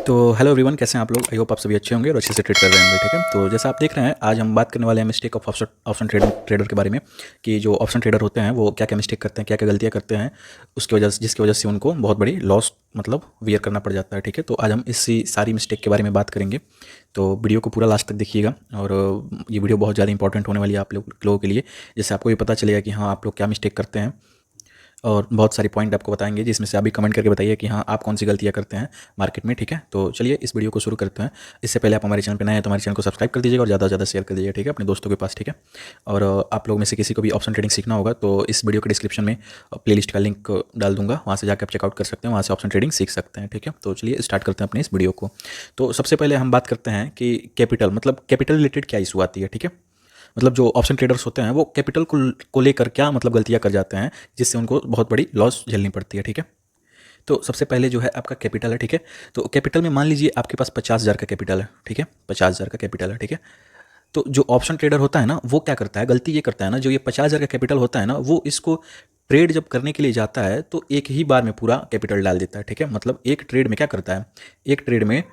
तो hello everyone, कैसे हैं आप लोग। आई होप आप सभी अच्छे होंगे और अच्छे से ट्रेड कर रहे होंगे। ठीक है, तो जैसा आप देख रहे हैं, आज हम बात करने वाले हैं मिस्टेक ऑफ ऑप्शन ट्रेडर के बारे में कि जो ऑप्शन ट्रेडर होते हैं वो क्या क्या मिस्टेक करते हैं, क्या क्या गलतियां करते हैं, उसकी वजह से जिसकी वजह से उनको बहुत बड़ी लॉस मतलब वियर करना पड़ जाता है। ठीक है, तो आज हम इसी सारी मिस्टेक के बारे में बात करेंगे। तो वीडियो को पूरा लास्ट तक देखिएगा और ये वीडियो बहुत ज़्यादा इंपॉर्टेंट होने वाली है आप लोगों के लिए, जिससे आपको ये पता चलेगा कि हाँ आप लोग क्या मिस्टेक करते हैं और बहुत सारी पॉइंट आपको बताएंगे, जिसमें से आप भी कमेंट करके बताइए कि हाँ आप कौन सी गलतियाँ करते हैं मार्केट में। ठीक है, तो चलिए इस वीडियो को शुरू करते हैं। इससे पहले आप हमारे चैनल पर नए हैं तो हमारे चैनल को सब्सक्राइब कर दीजिएगा और ज़्यादा से ज़्यादा शेयर कर दीजिएगा। ठीक है, अपने दोस्तों के पास। ठीक है, और आप लोग में से किसी को भी ऑप्शन ट्रेडिंग सीखना होगा तो इस वीडियो के डिस्क्रिप्शन में प्लेलिस्ट का लिंक डाल दूंगा, वहाँ से जाकर आप चेकआउट कर सकते हैं, वहाँ से ऑप्शन ट्रेडिंग सीख सकते हैं। ठीक है, तो चलिए स्टार्ट करते हैं अपने इस वीडियो को। तो सबसे पहले हम बात करते हैं कि कैपिटल रिलेटेड क्या इशू आती है। ठीक है, मतलब जो ऑप्शन ट्रेडर्स होते हैं वो कैपिटल को लेकर क्या मतलब गलतियाँ कर जाते हैं, जिससे उनको बहुत बड़ी लॉस झेलनी पड़ती है। ठीक है, तो सबसे पहले जो है आपका कैपिटल है। ठीक है, तो कैपिटल में मान लीजिए आपके पास 50,000 का कैपिटल है। ठीक है, 50,000 का कैपिटल है। ठीक है, तो जो ऑप्शन ट्रेडर होता है ना, वो क्या करता है, गलती ये करता है ना, जो ये 50,000 का कैपिटल होता है ना, वो इसको ट्रेड जब करने के लिए जाता है तो एक ही बार में पूरा कैपिटल डाल देता है। ठीक है, मतलब एक ट्रेड में क्या करता है, एक ट्रेड में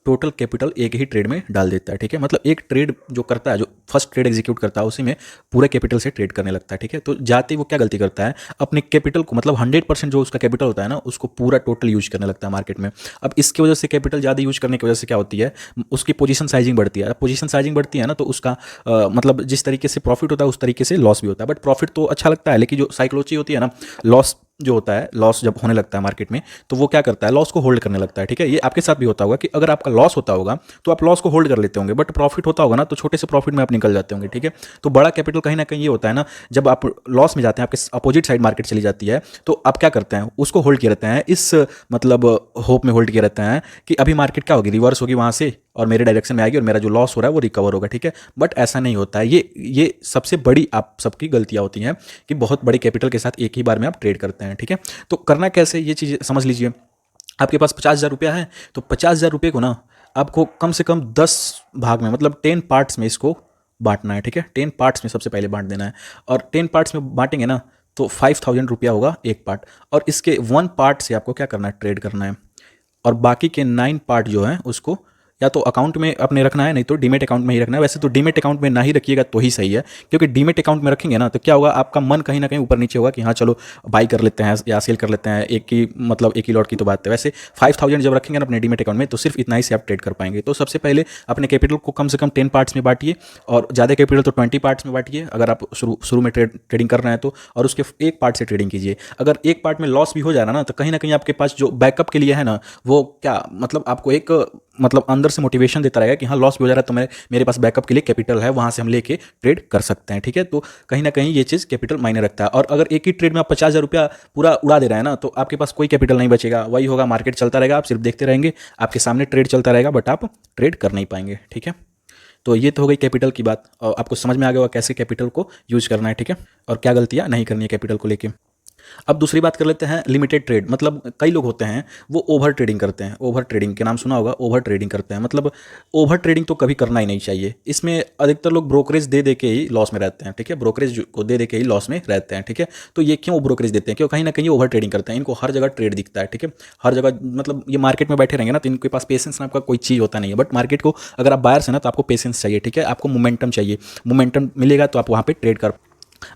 टोटल कैपिटल एक ही ट्रेड में डाल देता है। ठीक है, मतलब एक ट्रेड जो करता है, जो फर्स्ट ट्रेड एग्जीक्यूट करता है, उसी में पूरे कैपिटल से ट्रेड करने लगता है। ठीक है, तो जाते ही वो क्या गलती करता है, अपने कैपिटल को मतलब 100% जो उसका कैपिटल होता है ना, उसको पूरा टोटल यूज करने लगता है मार्केट में। अब इसकी वजह से कैपिटल ज़्यादा यूज करने की वजह से क्या होती है, उसकी पोजीशन साइजिंग बढ़ती है। पोजीशन साइजिंग बढ़ती है ना, तो उसका मतलब जिस तरीके से प्रॉफिट होता है उस तरीके से लॉस भी होता है। बट प्रॉफिट तो अच्छा लगता है, लेकिन जो साइकोलॉजी होती है ना, लॉस जो होता है, लॉस जब होने लगता है मार्केट में, तो वो क्या करता है, लॉस को होल्ड करने लगता है। ठीक है, ये आपके साथ भी होता होगा कि अगर आपका लॉस होता होगा तो आप लॉस को होल्ड कर लेते होंगे, बट प्रॉफिट होता होगा ना तो छोटे से प्रॉफिट में आप निकल जाते होंगे। ठीक है, तो बड़ा कैपिटल कहीं ना कहीं ये होता है ना, जब आप लॉस में जाते हैं, आपके अपोजिट साइड मार्केट चली जाती है, तो आप क्या करते हैं, उसको होल्ड किए रहते हैं, इस मतलब होप में होल्ड किए रहते हैं कि अभी मार्केट क्या होगी, रिवर्स होगी वहाँ से और मेरे डायरेक्शन में आएगी और मेरा जो लॉस हो रहा है वो रिकवर होगा। ठीक है, बट ऐसा नहीं होता है। ये सबसे बड़ी आप सबकी गलतियां होती हैं कि बहुत बड़े कैपिटल के साथ एक ही बार में आप ट्रेड करते हैं। ठीक है, तो करना कैसे, ये चीज़ समझ लीजिए। आपके पास 50,000 रुपया है, तो 50,000 रुपये को ना आपको कम से कम 10 भाग में, मतलब 10 पार्ट्स में इसको बांटना है। ठीक है, 10 पार्ट्स में सबसे पहले बांट देना है, और 10 पार्ट्स में बांटेंगे ना तो 5,000 रुपया होगा एक पार्ट, और इसके 1 पार्ट से आपको क्या करना है, ट्रेड करना है। और बाकी के 9 पार्ट जो है उसको या तो अकाउंट में अपने रखना है, नहीं तो डीमेट अकाउंट में ही रखना है। वैसे तो डीमेट अकाउंट में ना ही रखिएगा तो ही सही है, क्योंकि डीमेट अकाउंट में रखेंगे ना तो क्या होगा, आपका मन कहीं ना कहीं ऊपर नीचे होगा कि हाँ चलो बाई कर लेते हैं या सेल कर लेते हैं, एक ही मतलब एक ही लॉट की तो बात है। वैसे 5,000 जब रखेंगे ना अपने डीमेट अकाउंट में तो सिर्फ इतना ही से आप ट्रेड कर पाएंगे। तो सबसे पहले अपने कैपिटल को कम से कम 10 पार्ट्स में बांटिए, और ज़्यादा कैपिटल तो 20 पार्ट्स में बांटिए अगर आप शुरू में ट्रेडिंग कर रहे हैं तो, और उसके एक पार्ट से ट्रेडिंग कीजिए। अगर एक पार्ट में लॉस भी हो जा रहा ना तो कहीं ना कहीं आपके पास जो बैकअप के लिए है ना, वो क्या मतलब आपको एक मतलब अंदर से मोटिवेशन देता रहेगा कि हाँ लॉस भी हो जा रहा है तो मेरे पास बैकअप के लिए कैपिटल है, वहाँ से हम लेके ट्रेड कर सकते हैं। ठीक है, तो कहीं ना कहीं ये चीज़ कैपिटल मायने रखता है। और अगर एक ही ट्रेड में आप 50,000 रुपया पूरा उड़ा दे रहे हैं ना, तो आपके पास कोई कैपिटल नहीं बचेगा, वही होगा, मार्केट चलता रहेगा, आप सिर्फ देखते रहेंगे, आपके सामने ट्रेड चलता रहेगा, बट आप ट्रेड कर नहीं पाएंगे। ठीक है, तो ये तो हो गई कैपिटल की बात, और आपको समझ में आ गया होगा कैसे कैपिटल को यूज करना है। ठीक है, और क्या गलतियाँ नहीं करनी है कैपिटल को लेके। अब दूसरी बात कर लेते हैं, लिमिटेड ट्रेड। मतलब कई लोग होते हैं वो ओवर ट्रेडिंग करते हैं। ओवर ट्रेडिंग के नाम सुना होगा, ओवर ट्रेडिंग करते हैं। मतलब ओवर ट्रेडिंग तो कभी करना ही नहीं चाहिए। इसमें अधिकतर लोग ब्रोकरेज दे दे के ही लॉस में रहते हैं। ठीक है, ब्रोकरेज को दे दे के ही लॉस में रहते हैं। ठीक है, तो ये क्यों ब्रोकरेज देते हैं, क्यों, कहीं ना कहीं ओवर ट्रेडिंग करते हैं, इनको हर जगह ट्रेड दिखता है। ठीक है, हर जगह मतलब ये मार्केट में बैठे रहेंगे ना तो इनके पास पेशेंस नाम का कोई चीज़ होता नहीं है। बट मार्केट को अगर आप बायर्स हैं ना तो आपको पेशेंस चाहिए। ठीक है, आपको मोमेंटम चाहिए, मोमेंटम मिलेगा तो आप वहाँ पे ट्रेड कर,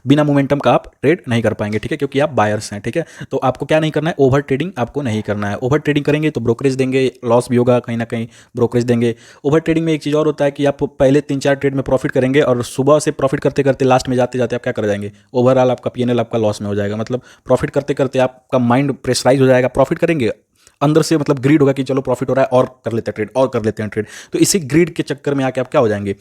बिना मोमेंटम का आप ट्रेड नहीं कर पाएंगे। ठीक है, क्योंकि आप बायर्स हैं। ठीक है, तो आपको क्या नहीं करना है, ओवर ट्रेडिंग आपको नहीं करना है। ओवर ट्रेडिंग करेंगे तो ब्रोकरेज देंगे, लॉस भी होगा, कहीं ना कहीं ब्रोकरेज देंगे। ओवर ट्रेडिंग में एक चीज़ और होता है कि आप पहले 3-4 ट्रेड में प्रॉफिट करेंगे और सुबह से प्रॉफिट करते करते लास्ट में जाते जाते आप क्या कर जाएंगे, ओवरऑल आपका पीएनएल आपका लॉस में हो जाएगा। मतलब प्रॉफिट करते करते आपका माइंड प्रेशराइज हो जाएगा, प्रॉफिट करेंगे अंदर से, मतलब ग्रीड होगा कि चलो प्रॉफिट हो रहा है और कर लेते हैं ट्रेड, और कर लेते हैं ट्रेड। तो इसी ग्रीड के चक्कर में आके आप क्या हो जाएंगे,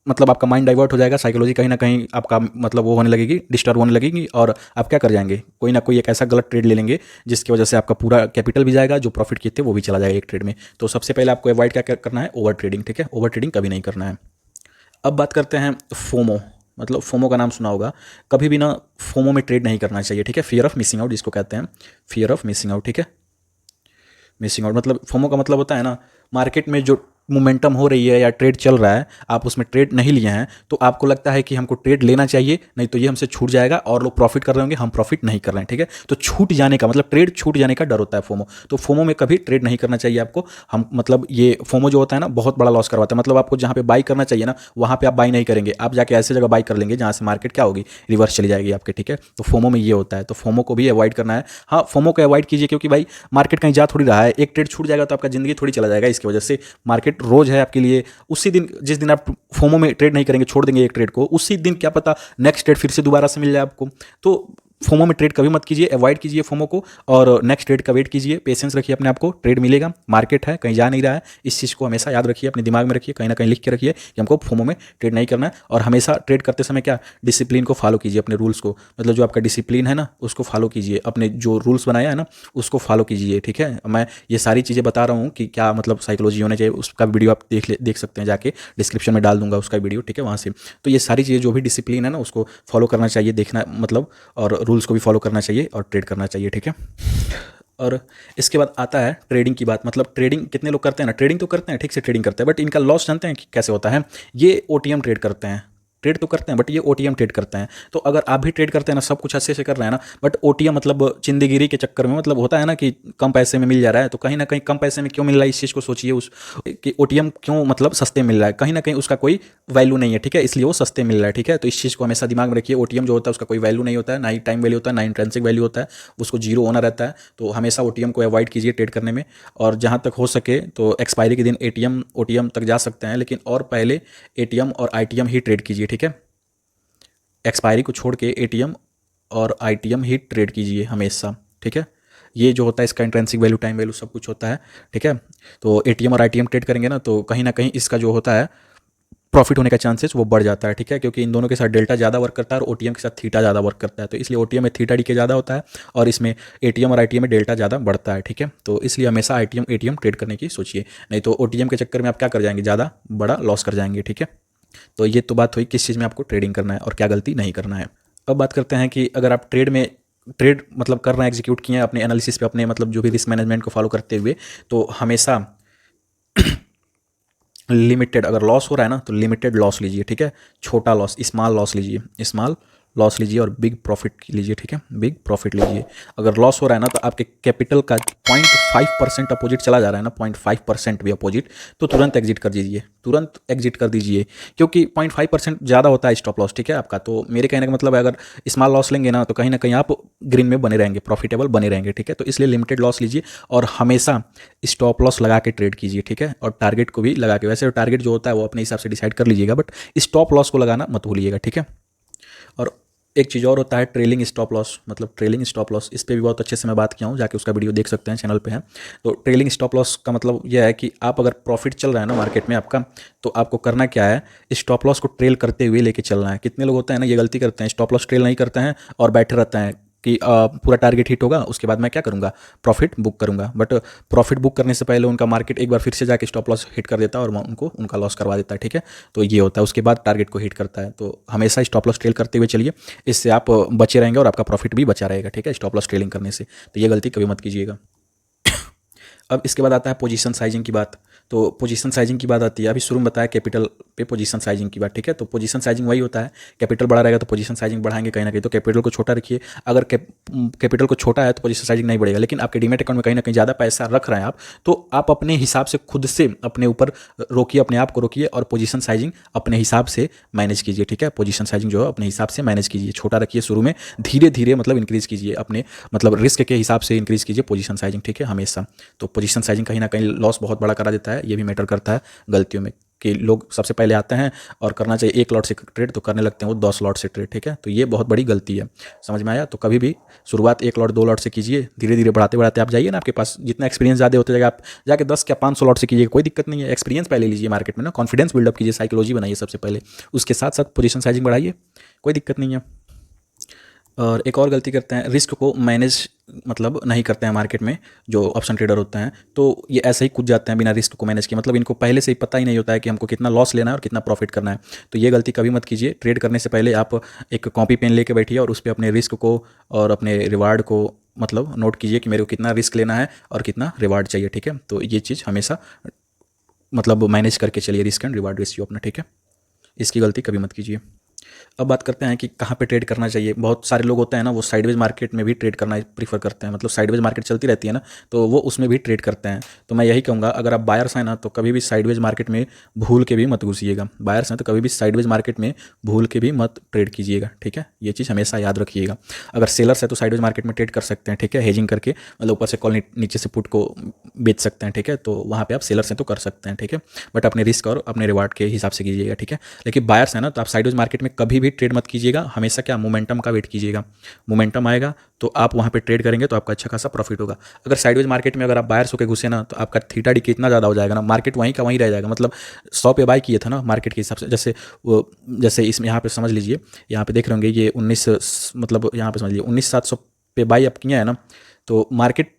मतलब आपका माइंड डाइवर्ट हो जाएगा, साइकोलॉजी कहीं ना कहीं आपका मतलब वो होने लगेगी, डिस्टर्ब होने लगेगी, और आप क्या कर जाएंगे, कोई ना कोई एक ऐसा गलत ट्रेड ले लेंगे जिसकी वजह से आपका पूरा कैपिटल भी जाएगा, जो प्रॉफिट किए थे वो भी चला जाएगा एक ट्रेड में। तो सबसे पहले आपको अवॉइड क्या करना है, ओवर ट्रेडिंग। ठीक है, ओवर ट्रेडिंग कभी नहीं करना है। अब बात करते हैं फोमो। मतलब फोमो का नाम सुना होगा, कभी भी ना फोमो में ट्रेड नहीं करना चाहिए। ठीक है, फियर ऑफ मिसिंग आउट जिसको कहते हैं, फियर ऑफ मिसिंग आउट। ठीक है, मिसिंग आउट मतलब फोमो का मतलब होता है ना, मार्केट में जो मोमेंटम हो रही है या ट्रेड चल रहा है, आप उसमें ट्रेड नहीं लिए हैं, तो आपको लगता है कि हमको ट्रेड लेना चाहिए, नहीं तो ये हमसे छूट जाएगा और लोग प्रॉफिट कर रहे होंगे, हम प्रॉफिट नहीं कर रहे हैं, ठीक है। तो छूट जाने का मतलब ट्रेड छूट जाने का डर होता है फोमो। तो फोमो में कभी ट्रेड नहीं करना चाहिए आपको। हम मतलब ये फोमो जो होता है ना, बहुत बड़ा लॉस करवाता है। मतलब आपको जहाँ पे बाई करना चाहिए ना, वहाँ पे आप बाई नहीं करेंगे, आप जाके ऐसे जगह बाई कर लेंगे जहाँ से मार्केट क्या होगी, रिवर्स चली जाएगी आपके, ठीक है। तो फोमो में ये होता है, तो फोमो को भी अवॉइड करना है। हाँ, फोमो को अवॉइड कीजिए, क्योंकि भाई मार्केट कहीं जा थोड़ी रहा है, एक ट्रेड छूट जाएगा तो आपका जिंदगी थोड़ी चला जाएगा। इसकी वजह से मार्केट रोज है आपके लिए। उसी दिन, जिस दिन आप फोमो में ट्रेड नहीं करेंगे, छोड़ देंगे एक ट्रेड को, उसी दिन क्या पता नेक्स्ट ट्रेड फिर से दोबारा से मिल जाए आपको। तो फोमो में ट्रेड कभी मत कीजिए, अवॉइड कीजिए फोमो को, और नेक्स्ट ट्रेड का वेट कीजिए, पेशेंस रखिए अपने आप को, ट्रेड मिलेगा, मार्केट है, कहीं जा नहीं रहा है। इस चीज़ को हमेशा याद रखिए, अपने दिमाग में रखिए, कहीं ना कहीं लिख के रखिए कि हमको फोमो में ट्रेड नहीं करना है। और हमेशा ट्रेड करते समय क्या, डिसिप्लिन को फॉलो कीजिए, अपने रूल्स को, मतलब जो आपका डिसिप्लिन है ना उसको फॉलो कीजिए, अपने जो रूल्स बनाया है ना उसको फॉलो कीजिए, ठीक है। मैं ये सारी चीज़ें बता रहा हूँ कि क्या मतलब साइकोलॉजी होना चाहिए, उसका वीडियो आप देख सकते हैं, जाके डिस्क्रिप्शन में डाल दूंगा उसका वीडियो, ठीक है, वहाँ से। तो ये सारी चीज़ें जो भी डिसिप्लिन है ना उसको फॉलो करना चाहिए, देखना मतलब, और रूल्स को भी फॉलो करना चाहिए और ट्रेड करना चाहिए, ठीक है। और इसके बाद आता है ट्रेडिंग की बात। मतलब ट्रेडिंग कितने लोग करते हैं ना, ट्रेडिंग तो करते हैं, ठीक से ट्रेडिंग करते हैं, बट इनका लॉस जानते हैं कि कैसे होता है। ये ओटीएम ट्रेड करते हैं, ट्रेड तो करते हैं बट ये ओटीएम ट्रेड करते हैं। तो अगर आप भी ट्रेड करते हैं ना, सब कुछ अच्छे से कर रहे हैं ना, बट ओटीएम मतलब चिंदीगिरी के चक्कर में, मतलब होता है ना कि कम पैसे में मिल जा रहा है, तो कहीं ना कहीं कम पैसे में क्यों मिल रहा है इस चीज़ को सोचिए, उस कि ओटीएम क्यों मतलब सस्ते मिल रहा है, कहीं ना कहीं उसका कोई वैल्यू नहीं है, ठीक है, इसलिए वो सस्ते मिल रहा है, ठीक है। तो इस चीज़ को हमेशा दिमाग में रखिए, ओटीएम जो होता है उसका कोई वैल्यू नहीं होता है, ना ही टाइम वैल्यू होता है, ना इंट्रिंसिक वैल्यू होता है, उसको जीरो होना रहता है। तो हमेशा ओटीएम को अवॉइड कीजिए ट्रेड करने में। और जहाँ तक हो सके तो एक्सपायरी के दिन एटीएम ओटीएम तक जा सकते हैं, लेकिन और पहले एटीएम और आईटीएम ही ट्रेड कीजिए, ठीक है। एक्सपायरी को छोड़ के एटीएम और आईटीएम ही ट्रेड कीजिए हमेशा, ठीक है। ये जो होता है इसका इंट्रिंसिक वैल्यू, टाइम वैल्यू सब कुछ होता है, ठीक है। तो एटीएम और आईटीएम ट्रेड करेंगे ना, तो कहीं ना कहीं इसका जो होता है प्रॉफिट होने का चांसेस वो बढ़ जाता है, ठीक है, क्योंकि इन दोनों के साथ डेल्टा ज़्यादा वर्क करता है और ओटीएम के साथ थीटा ज़्यादा वर्क करता है। तो इसलिए ओटीएम में थीटा डीके ज़्यादा होता है और इसमें एटीएम और आईटीएम में डेल्टा ज़्यादा बढ़ता है, ठीक है। तो इसलिए हमेशा आईटीएम एटीएम ट्रेड करने की सोचिए, नहीं तो ओटीएम के चक्कर में आप क्या कर जाएंगे, ज़्यादा बड़ा लॉस कर जाएंगे, ठीक है। तो ये तो बात हुई किस चीज़ में आपको ट्रेडिंग करना है और क्या गलती नहीं करना है। अब बात करते हैं कि अगर आप ट्रेड मतलब कर रहे हैं, एग्जीक्यूट किए हैं अपने एनालिसिस पे, अपने मतलब जो भी रिस्क मैनेजमेंट को फॉलो करते हुए, तो हमेशा लिमिटेड, अगर लॉस हो रहा है ना तो लिमिटेड लॉस लीजिए, ठीक है। छोटा लॉस, स्मॉल लॉस लीजिए, स्मॉल लॉस लीजिए और बिग प्रॉफिट लीजिए, ठीक है, बिग प्रॉफिट लीजिए। अगर लॉस हो रहा है ना तो आपके कैपिटल का 0.5% अपोजिट चला जा रहा है ना, 0.5% भी अपोजिट, तो तुरंत एग्जिट कर दीजिए, तुरंत एग्जिट कर दीजिए, क्योंकि 0.5% ज़्यादा होता है स्टॉप लॉस, ठीक है आपका। तो मेरे कहने का मतलब है, अगर स्मॉल लॉस लेंगे ना तो कहीं ना कहीं आप ग्रीन में बने रहेंगे, प्रॉफिटेबल बने रहेंगे, ठीक है। तो इसलिए लिमिटेड लॉस लीजिए और हमेशा स्टॉप लॉस लगा के ट्रेड कीजिए, ठीक है। और टारगेट को भी लगा के, वैसे टारगेट जो होता है वो अपने हिसाब से डिसाइड कर लीजिएगा, बट स्टॉप लॉस को लगाना मत भूलिएगा, ठीक है। और एक चीज़ और होता है ट्रेलिंग स्टॉप लॉस, मतलब ट्रेलिंग स्टॉप लॉस, इस पर भी बहुत अच्छे से मैं बात किया हूँ, जाके उसका वीडियो देख सकते हैं, चैनल पे है। तो ट्रेलिंग स्टॉप लॉस का मतलब यह है कि आप अगर प्रॉफिट चल रहा है ना मार्केट में आपका, तो आपको करना क्या है, स्टॉप लॉस को ट्रेल करते हुए लेके चलना है। कितने लोग होते हैं ना ये गलती करते हैं, स्टॉप लॉस ट्रेल नहीं करते हैं और बैठे रहते हैं कि पूरा टारगेट हिट होगा उसके बाद मैं क्या करूँगा, प्रॉफिट बुक करूँगा। बट प्रॉफिट बुक करने से पहले उनका मार्केट एक बार फिर से जाके स्टॉप लॉस हिट कर देता है और उनको उनका लॉस करवा देता है, ठीक है। तो ये होता है, उसके बाद टारगेट को हिट करता है। तो हमेशा स्टॉप लॉस ट्रेल करते हुए चलिए, इससे आप बचे रहेंगे और आपका प्रॉफिट भी बचा रहेगा, ठीक है, स्टॉप लॉस ट्रेलिंग करने से। तो ये गलती कभी मत कीजिएगा। अब इसके बाद आता है पोजीशन साइजिंग की बात। तो पोजीशन साइजिंग की बात आती है, अभी शुरू में बताया कैपिटल पे पोजीशन साइजिंग की बात, ठीक है। तो पोजीशन साइजिंग वही होता है, कैपिटल बड़ा रहेगा तो पोजीशन साइजिंग बढ़ाएंगे कहीं ना कहीं, तो कैपिटल को छोटा रखिए। अगर कैपिटल को छोटा है तो पोजीशन साइजिंग नहीं बढ़ेगा, लेकिन आपके डीमेट अकाउंट में कहीं ना कहीं ज़्यादा पैसा रख रहे हैं आप, तो आप अपने हिसाब से खुद से अपने ऊपर रोकिए, अपने आप को रोकिए और पोजीशन साइजिंग अपने हिसाब से मैनेज कीजिए, ठीक है। पोजीशन साइजिंग जो है अपने हिसाब से मैनेज कीजिए, छोटा रखिए शुरू में, धीरे धीरे मतलब इंक्रीज कीजिए, अपने मतलब रिस्क के हिसाब से इंक्रीज कीजिए पोजीशन साइजिंग, ठीक है, हमेशा। तो पोजीशन साइजिंग कहीं ना कहीं लॉस बहुत बड़ा करा देता है, ये भी मैटर करता है गलतियों में, कि लोग सबसे पहले आते हैं और करना चाहिए 1 लॉट से ट्रेड, तो करने लगते हैं वो 10 लॉट से ट्रेड, ठीक है। तो ये बहुत बड़ी गलती है, समझ में आया। तो कभी भी शुरुआत 1 लॉट 2 लॉट से कीजिए, धीरे धीरे बढ़ाते बढ़ाते आप जाइए ना, आपके पास जितना एक्सपीरियंस ज़्यादा होते जाएगा, आप जाके 10 या 500 लॉट से कीजिए, कोई दिक्कत नहीं है। एक्सपीरियंस पहले लीजिए मार्केट में ना, कॉन्फिडेंस बिल्डअप कीजिए, साइकोलॉजी बनाइए सबसे पहले, उसके साथ साथ पोजीशन साइजिंग बढ़ाइए, कोई दिक्कत नहीं है। और एक और गलती करते हैं, रिस्क को मैनेज मतलब नहीं करते हैं मार्केट में जो ऑप्शन ट्रेडर होते हैं, तो ये ऐसे ही कूद जाते हैं बिना रिस्क को मैनेज किए, मतलब इनको पहले से ही पता ही नहीं होता है कि हमको कितना लॉस लेना है और कितना प्रॉफिट करना है। तो ये गलती कभी मत कीजिए। ट्रेड करने से पहले आप एक कॉपी पेन लेके बैठिए और उस पर अपने रिस्क को और अपने रिवार्ड को मतलब नोट कीजिए कि मेरे को कितना रिस्क लेना है और कितना रिवार्ड चाहिए, ठीक है। तो ये चीज़ हमेशा मतलब मैनेज करके चलिए रिस्क एंड रिवार्ड रेशियो अपना, ठीक है। इसकी गलती कभी मत कीजिए। अब बात करते हैं कि कहाँ पे ट्रेड करना चाहिए। बहुत सारे लोग होते हैं ना, वो साइडवेज मार्केट में भी ट्रेड करना प्रीफर करते हैं, मतलब साइडवेज मार्केट चलती रहती है ना, तो वो उसमें भी ट्रेड करते हैं। तो मैं यही कहूँगा, अगर आप बायर्स हैं ना, तो कभी भी साइडवेज मार्केट में भूल के भी मत घुसिएगा। बायर्स हैं तो कभी भी साइडवेज मार्केट में भूल के भी मत ट्रेड कीजिएगा, ठीक है। ये चीज़ हमेशा याद रखिएगा। अगर सेलर्स है तो साइडवेज मार्केट में ट्रेड कर सकते हैं, ठीक है, हेजिंग करके, मतलब ऊपर से कॉल नीचे से पुट को बेच सकते हैं, ठीक है। तो वहाँ पे आप सेलर्स हैं तो कर सकते हैं, ठीक है, बट अपने रिस्क और अपने रिवार्ड के हिसाब से कीजिएगा, ठीक है। लेकिन बायर्स है ना, तो आप साइडवेज मार्केट में कभी भी ट्रेड मत कीजिएगा। हमेशा क्या, मोमेंटम का वेट कीजिएगा। मोमेंटम आएगा तो आप वहाँ पे ट्रेड करेंगे तो आपका अच्छा खासा प्रॉफिट होगा। अगर साइडवेज मार्केट में अगर आप बायर्स होकर घुसे ना, तो आपका थीटा डी कितना ज़्यादा हो जाएगा ना, मार्केट वहीं का वहीं रह जाएगा। मतलब 100 पे बाय किए थे ना मार्केट के हिसाब से, जैसे इसमें यहाँ पे समझ लीजिए, यहाँ पे देख रहे होंगे ये 19, मतलब यहाँ पे समझ लीजिए 19,700 पे बाई आप किए है ना, तो मार्केट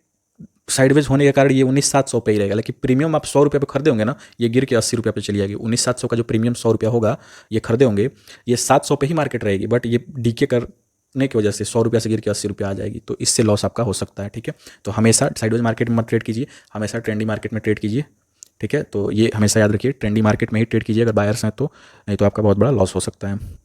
साइडवेज होने के कारण ये 19,700 पे ही रहेगा। लेकिन प्रीमियम आप 100 रुपये पे खरीदे होंगे ना, ये गिर के 80 रुपये पे चली जाएगी। 19,700 का जो प्रीमियम 100 रुपया होगा, ये खरीदे होंगे, ये 700 पे ही मार्केट रहेगी, बट ये डीके करने की वजह से 100 रुपया से गिर के 80 रुपया आ जाएगी। तो इससे लॉस आपका हो सकता है, ठीक है। तो हमेशा साइडवेज मार्केट में मत ट्रेड कीजिए, हमेशा ट्रेंडी मार्केट में ट्रेड कीजिए, ठीक है। तो ये हमेशा याद रखिए, ट्रेंडी मार्केट में ही ट्रेड कीजिए अगर बायर्स हैं तो, नहीं तो आपका बहुत बड़ा लॉस हो सकता है।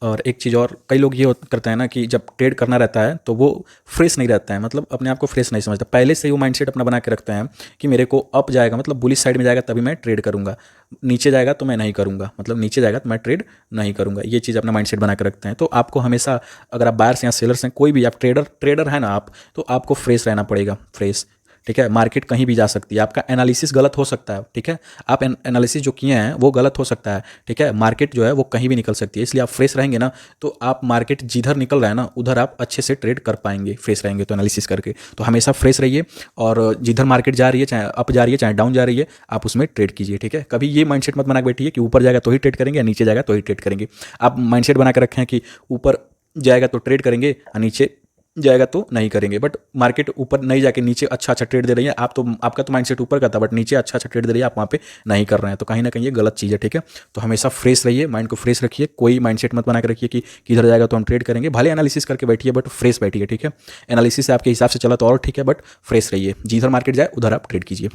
और एक चीज़ और, कई लोग ये करते हैं ना कि जब ट्रेड करना रहता है तो वो फ्रेश नहीं रहता है, मतलब अपने आप को फ्रेश नहीं समझता। पहले से ही वो माइंडसेट अपना बना के रखते हैं कि मेरे को अप जाएगा, मतलब बुलिश साइड में जाएगा तभी मैं ट्रेड करूंगा, नीचे जाएगा तो मैं नहीं करूंगा, मतलब नीचे जाएगा तो मैं ट्रेड नहीं करूंगा। ये चीज़ अपना माइंडसेट बना के रखते हैं। तो आपको हमेशा, अगर आप बायर्स या सेलर्स हैं, कोई भी आप ट्रेडर है ना आप, तो आपको फ्रेश रहना पड़ेगा, फ्रेश, ठीक है। मार्केट कहीं भी जा सकती है, आपका एनालिसिस गलत हो सकता है, ठीक है। आप एनालिसिस जो किए हैं वो गलत हो सकता है, ठीक है। मार्केट जो है वो कहीं भी निकल सकती है, इसलिए आप फ्रेश रहेंगे ना, तो आप मार्केट जिधर निकल रहा है ना उधर आप अच्छे से ट्रेड कर पाएंगे, फ्रेश रहेंगे तो एनालिसिस करके। तो हमेशा फ्रेश रहिए, और जिधर मार्केट जा रही है, चाहे अप जा रही है चाहे डाउन जा रही है, आप उसमें ट्रेड कीजिए, ठीक है। कभी ये माइंडसेट मत बना के बैठिए कि ऊपर जाएगा तो ही ट्रेड करेंगे या नीचे जाएगा तो ही ट्रेड करेंगे। आप माइंडसेट बना के रखें कि ऊपर जाएगा तो ट्रेड करेंगे और नीचे जाएगा तो नहीं करेंगे। बट मार्केट ऊपर नहीं जाके नीचे अच्छा अच्छा ट्रेड दे रही है, आप तो, आपका तो माइंडसेट ऊपर का था, बट नीचे अच्छा अच्छा ट्रेड दे रही है, आप वहाँ पे नहीं कर रहे हैं, तो कहीं ना कहीं ये गलत चीज़ है, ठीक है। तो हमेशा फ्रेश रहिए, माइंड को फ्रेश रखिए, कोई माइंडसेट मत बना के रखिए कि किधर जाएगा तो हम ट्रेड करेंगे। भले एनालिसिस करके बैठिए बट फ्रेश बैठिए, ठीक है। एनालिसिस आपके हिसाब से चला तो और ठीक है, बट फ्रेश रहिए, जिधर मार्केट जाए उधर आप ट्रेड कीजिए।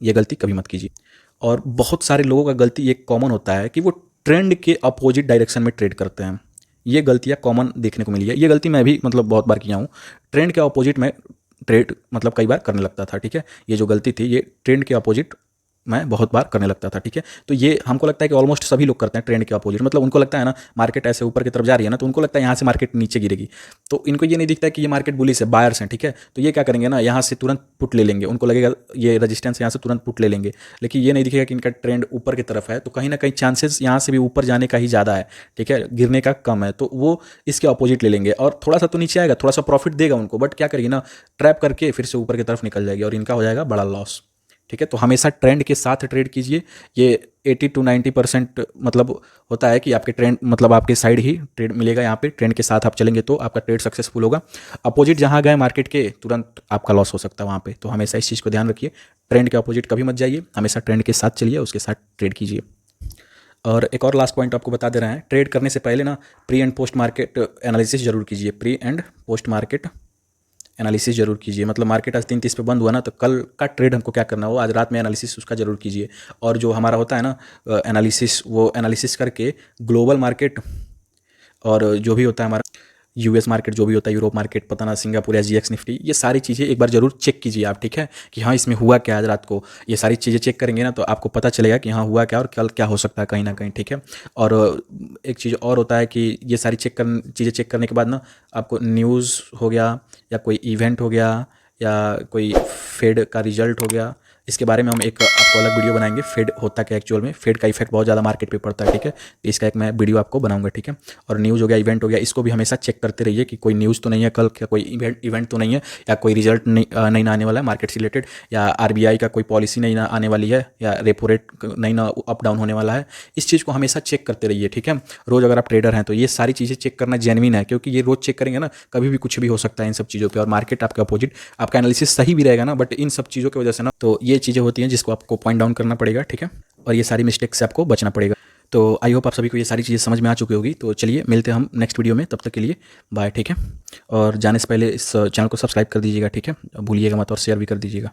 ये गलती कभी मत कीजिए। और बहुत सारे लोगों का गलती एक कॉमन होता है कि वो ट्रेंड के अपोजिट डायरेक्शन में ट्रेड करते हैं। ये गलतियाँ कॉमन देखने को मिली है, ये गलती मैं भी मतलब बहुत बार किया हूँ। ट्रेंड के अपोजिट में ट्रेड मतलब कई बार करने लगता था, ठीक है। ये जो गलती थी ये ट्रेंड के अपोजिट मैं बहुत बार करने लगता था, ठीक है। तो ये हमको लगता है कि ऑलमोस्ट सभी लोग करते हैं ट्रेंड के अपोजिट, मतलब उनको लगता है ना मार्केट ऐसे ऊपर की तरफ जा रही है ना, तो उनको लगता है यहाँ से मार्केट नीचे गिरेगी, तो इनको ये नहीं दिखता है कि ये मार्केट बुलिश है, बायर्स हैं, ठीक है। तो ये क्या करेंगे ना, यहाँ से तुरंत पुट ले लेंगे, उनको लगेगा ये रजिस्टेंस, यहाँ से तुरंत पुट ले लेंगे, लेकिन ये नहीं दिखेगा कि इनका ट्रेंड ऊपर की तरफ है, तो कहीं ना कहीं चांसेस यहाँ से भी ऊपर जाने का ही ज़्यादा है, ठीक है, गिरने का कम है। तो वो इसके अपोजिट ले लेंगे और थोड़ा सा तो नीचे आएगा, थोड़ा सा प्रॉफिट देगा उनको, बट क्या करेगी ना, ट्रैप करके फिर से ऊपर की तरफ निकल जाएगी और इनका हो जाएगा बड़ा लॉस, ठीक है। तो हमेशा ट्रेंड के साथ ट्रेड कीजिए। ये 80 to 90% मतलब होता है कि आपके ट्रेंड, मतलब आपके साइड ही ट्रेड मिलेगा, यहाँ पे ट्रेंड के साथ आप चलेंगे तो आपका ट्रेड सक्सेसफुल होगा। अपोजिट जहाँ गए मार्केट के, तुरंत आपका लॉस हो सकता है वहाँ पे। तो हमेशा इस चीज़ को ध्यान रखिए, ट्रेंड के अपोजिट कभी मत जाइए, हमेशा ट्रेंड के साथ चलिए, उसके साथ ट्रेड कीजिए। और एक और लास्ट पॉइंट आपको बता दे रहे हैं, ट्रेड करने से पहले ना pre and post market analysis जरूर कीजिए, pre and post market analysis जरूर कीजिए। मतलब मार्केट आज 3:30 पे बंद हुआ ना, तो कल का ट्रेड हमको क्या करना हो, आज रात में एनालिसिस उसका जरूर कीजिए। और जो हमारा होता है ना एनालिसिस, वो एनालिसिस करके ग्लोबल मार्केट और जो भी होता है हमारा यूएस मार्केट, जो भी होता है यूरोप मार्केट, पता ना सिंगापुर या जीएक्स निफ्टी, ये सारी चीज़ें एक बार जरूर चेक कीजिए आप, ठीक है, कि हाँ इसमें हुआ क्या आज रात को। ये सारी चीज़ें चेक करेंगे ना तो आपको पता चलेगा कि हाँ हुआ क्या और कल क्या हो सकता है कहीं ना कहीं, ठीक है। और एक चीज़ और होता है कि ये सारी चीज़ें चेक करने के बाद ना आपको न्यूज़ हो गया या कोई इवेंट हो गया या कोई फेड का रिजल्ट हो गया, इसके बारे में हम एक आपको अलग वीडियो बनाएंगे। फेड होता क्या एक्चुअल में, फेड का इफेक्ट बहुत ज़्यादा मार्केट पे पड़ता है, ठीक है। तो इसका एक मैं वीडियो आपको बनाऊंगा, ठीक है। और न्यूज़ हो गया, इवेंट हो गया, इसको भी हमेशा चेक करते रहिए कि कोई न्यूज़ तो नहीं है कल, क्या कोई इवेंट तो नहीं है, या कोई रिजल्ट नहीं ना आने वाला है मार्केट से रिलेटेड, या आरबीआई का कोई पॉलिसी नहीं ना आने वाली है, या रेपो रेट नहीं ना अप डाउन होने वाला है। इस चीज़ को हमेशा चेक करते रहिए, ठीक है। रोज़ अगर आप ट्रेडर हैं तो ये सारी चीज़ें चेक करना जेन्युइन है, क्योंकि ये रोज़ चेक करेंगे ना, कभी भी कुछ भी हो सकता है इन सब चीज़ों पर। और मार्केट आपके अपोजिट, आपका एनालिसिस सही भी रहेगा ना, बट इन सब चीज़ों की वजह से ना, तो ये चीज़ें होती हैं जिसको आपको पॉइंट डाउन करना पड़ेगा, ठीक है। और ये सारी मिस्टेक से आपको बचना पड़ेगा। तो आई होप आप सभी को ये सारी चीज़ें समझ में आ चुकी होगी। तो चलिए मिलते हैं हम नेक्स्ट वीडियो में, तब तक के लिए बाय, ठीक है। और जाने से पहले इस चैनल को सब्सक्राइब कर दीजिएगा, ठीक है, भूलिएगा मत, और शेयर भी कर दीजिएगा।